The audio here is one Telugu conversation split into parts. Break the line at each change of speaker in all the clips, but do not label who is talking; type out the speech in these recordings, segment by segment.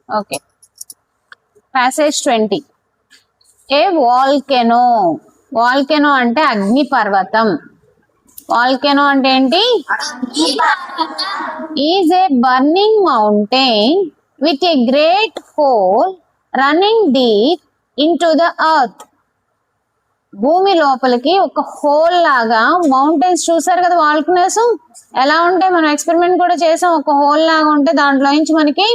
Okay, passage 20. ఏ వాల్కెనో. వాల్కెనో అంటే అగ్ని పర్వతం. వాల్కెనో అంటే ఏంటి? Is a burning mountain with a great whole running deep into the earth. భూమి లోపలికి ఒక హోల్ లాగా మౌంటైన్స్ చూసారు కదా వాల్కనోస్ ఎలా ఉంటాయి, మనం ఎక్స్పెరిమెంట్ కూడా చేసాం. ఒక హోల్ లాగా ఉంటే దాంట్లో నుంచి మనకి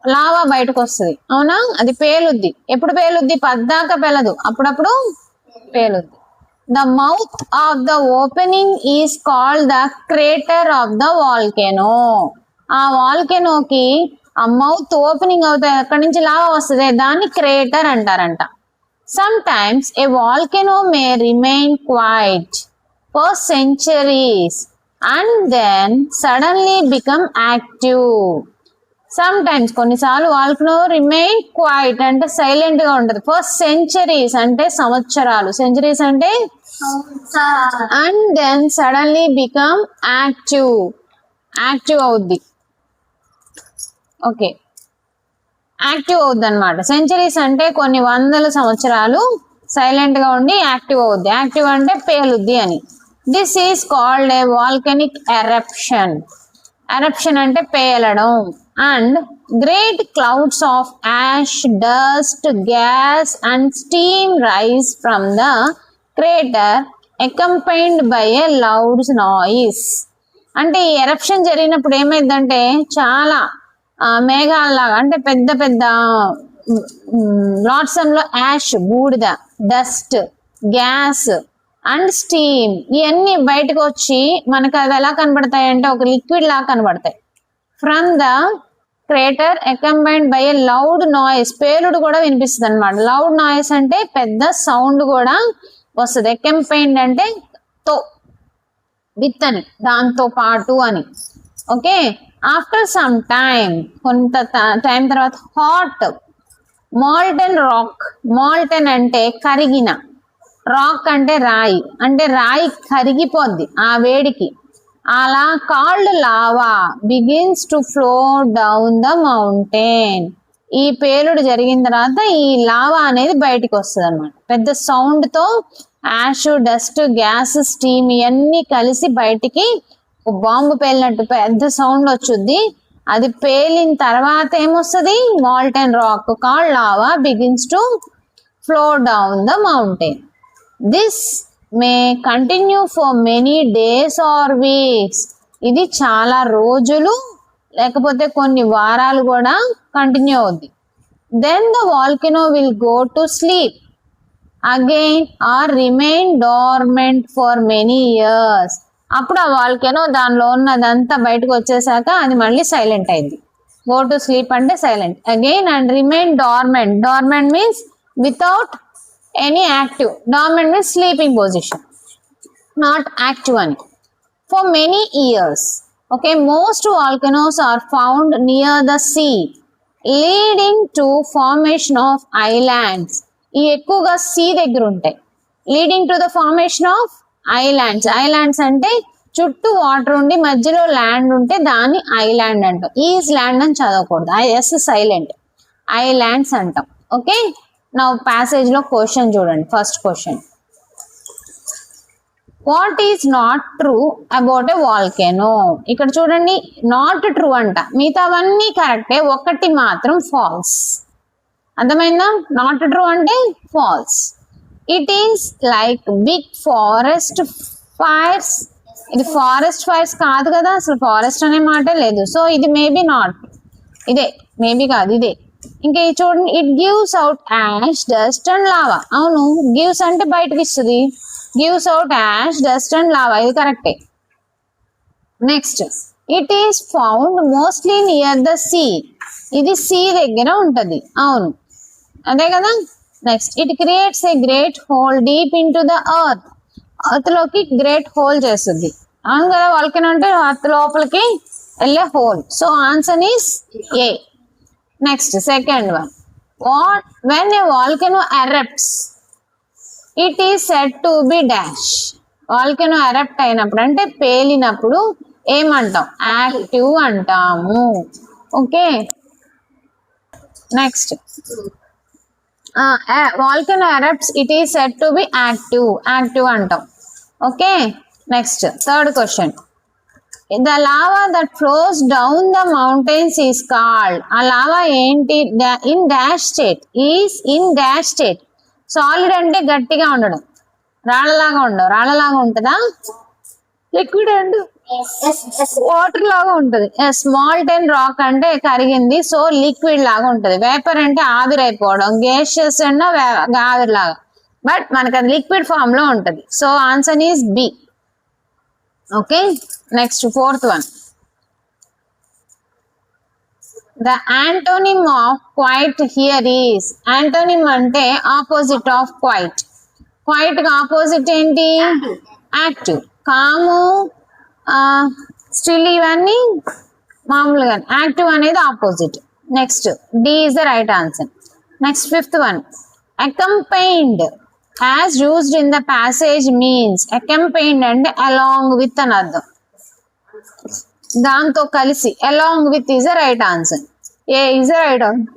లావా బయటకు వస్తుంది, అవునా? అది పేలుద్ది. ఎప్పుడు పేలుద్ది? పద్దాక పేలదు, అప్పుడప్పుడు పేలుద్ది. The mouth of the opening is called the crater of the volcano. ఆ వాల్కెనోకి ఆ మౌత్ ఓపెనింగ్ అవుతాయి, అక్కడి నుంచి లావా వస్తుంది, దాన్ని క్రేటర్ అంటారంట. Sometimes a volcano may remain quiet for centuries and then suddenly become active. Sometimes కొన్నిసార్లు వాల్కనో రిమైన్ క్వైట్ అంటే సైలెంట్ గా ఉంటది ఫర్ సెంచరీస్ అంటే సంవత్సరాలు, సెంచరీస్ అంటే and then suddenly become active అవుద్ది. ఓకే, యాక్టివ్ అవుద్ది అనమాట. సెంచరీస్ అంటే కొన్ని వందల సంవత్సరాలు సైలెంట్ గా ఉండి యాక్టివ్ అవుద్ది. యాక్టివ్ అంటే పేలుద్ది అని. This is called a volcanic eruption. Eruption అంటే పేలడం. And great clouds of ash, dust, gas and steam rise from the crater accompanied by a loud noise. అంటే ఈ ఎరప్షన్ జరిగినప్పుడు ఏమైందంటే చాలా మేఘాలలాగా అంటే పెద్ద పెద్ద లాట్సంలో యాష్ బూడిద, డస్ట్, గ్యాస్ అండ్ స్టీమ్ ఇవన్నీ బయటకు వచ్చి మనకు అవి ఎలా కనబడతాయి అంటే ఒక లిక్విడ్ లాగా కనబడతాయి. From the crater accompanied by a loud noise. పేలుడు కూడా వినిపిస్తుంది అనమాట. లౌడ్ నాయిస్ అంటే పెద్ద సౌండ్ కూడా వస్తుంది. అకంపైన్డ్ అంటే తో, విత్ అని, దాంతో పాటు అని. ఓకే, ఆఫ్టర్ సమ్ టైమ్ కొంత టైం తర్వాత హాట్ మాల్టన్ రాక్. మాల్టన్ అంటే కరిగిన, రాక్ అంటే రాయి, అంటే రాయి కరిగిపోద్ది ఆ వేడికి. అలా called lava begins to flow down the mountain. ఈ పేలుడు జరిగిన తర్వాత ఈ లావా అనేది బయటికి వస్తుంది అనమాట. పెద్ద సౌండ్ తో యాష్, డస్ట్, గ్యాస్, స్టీమ్ ఇవన్నీ కలిసి బయటికి బాంబు పేలినట్టు పెద్ద సౌండ్ వచ్చుద్ది. అది పేలిన తర్వాత ఏమొస్తుంది? Molten rock called lava begins to flow down the mountain. This may continue for many days or weeks. ఇది చాలా రోజులు లేకపోతే కొన్ని వారాలు కూడా కంటిన్యూ అవుద్ది. Then the volcano will go to sleep again or remain dormant for many years. అప్పుడు ఆ వాల్కెనో దానిలో ఉన్నదంతా బయటకు వచ్చేసాక అది మళ్ళీ సైలెంట్ అయింది. గో టు స్లీప్ అంటే silent again and remain dormant. Dormant means without any active. Dormant means sleeping position, not active అని. For many years. Okay, most volcanoes are found near the sea leading to formation of islands. ఇవి ఎక్కువగా సీ దగ్గర ఉంటాయి. Leading to the formation of islands. Islands అంటే చుట్టూ వాటర్ ఉండి మధ్యలో ల్యాండ్ ఉంటే దాన్ని ఐలాండ్ అంటాం. ఈజ్ ల్యాండ్ అని చదవకూడదు, ఐఎస్ సైలెంట్, ఐలాండ్స్ అంటాం. ఓకే, నా ప్యాసేజ్ లో క్వశ్చన్ చూడండి. First question, what is not true about a volcano. ఇక్కడ చూడండి, నాట్ ట్రూ అంట, మిగతావన్నీ కరెక్టే, ఒకటి మాత్రం ఫాల్స్. అర్థమైందా? నాట్ ట్రూ అంటే false. It is like big forest fires. ఇది ఫారెస్ట్ ఫైర్స్ కాదు కదా, అసలు ఫారెస్ట్ అనే మాట లేదు. సో ఇది మేబీ నాట్, ఇదే మేబీ కాదు, ఇదే. ఇంకా చూడండి, it gives out ash, dust and lava. అవును, గివ్స్ అంటే బయటకి ఇస్తుంది. Gives out ash, dust and lava, ఇది కరెక్టే. Next, it is found mostly near the sea. ఇది సీ దగ్గర ఉంటది. అవును, అదే కదా. Next, it creates a great hole deep into the earth. Earth లోకి గ్రేట్ హోల్ చేస్తుంది. అవును కదా, వాల్కెనో అంటే ఎర్త్ లోపలికి వెళ్ళే hole. So answer is A. Next, second one, what when a volcano erupts it is said to be dash. Volcano erupt అయినప్పుడు అంటే పేలినప్పుడు ఏమంటాం? యాక్టివ్ అంటాము. Okay next volcano erupts it is said to be active అంటాం. Okay next third question the lava that flows down the mountains is called. ఆ లావా ఏంటి? In dash state is in dash state. Solid అంటే గట్టిగా ఉండడం, రాళ్ళలాగా ఉండవు. రాళ్ళలాగా ఉంటుందా? లిక్విడ్ అండ్ వాటర్ లాగా ఉంటది. స్మాల్ టెన్ రాక్ అంటే కరిగింది, సో లిక్విడ్ లాగా ఉంటది. వేపర్ అంటే ఆవిరైపోవడం, గ్యాషియస్ అంటే ఆవిరిలాగా, బట్ మనకి అది లిక్విడ్ ఫామ్ లో ఉంటది. So answer is B. Okay next fourth one the antonym of quiet here is. Antonym అంటే ఆపోజిట్ ఆఫ్ క్వైట్. క్వైట్ కి ఆపోజిట్ ఏంటి? యాక్టివ్. కాము, స్టిల్ ఇవన్నీ మామూలుగా. యాక్టివ్ అనేది opposite. Next D is the right answer. Next fifth one accompanied as used in the passage means. Accompanied అంటే అలాంగ్ విత్ అని అర్థం, దాంతో కలిసి. Along with is the right answer. A is the right answer.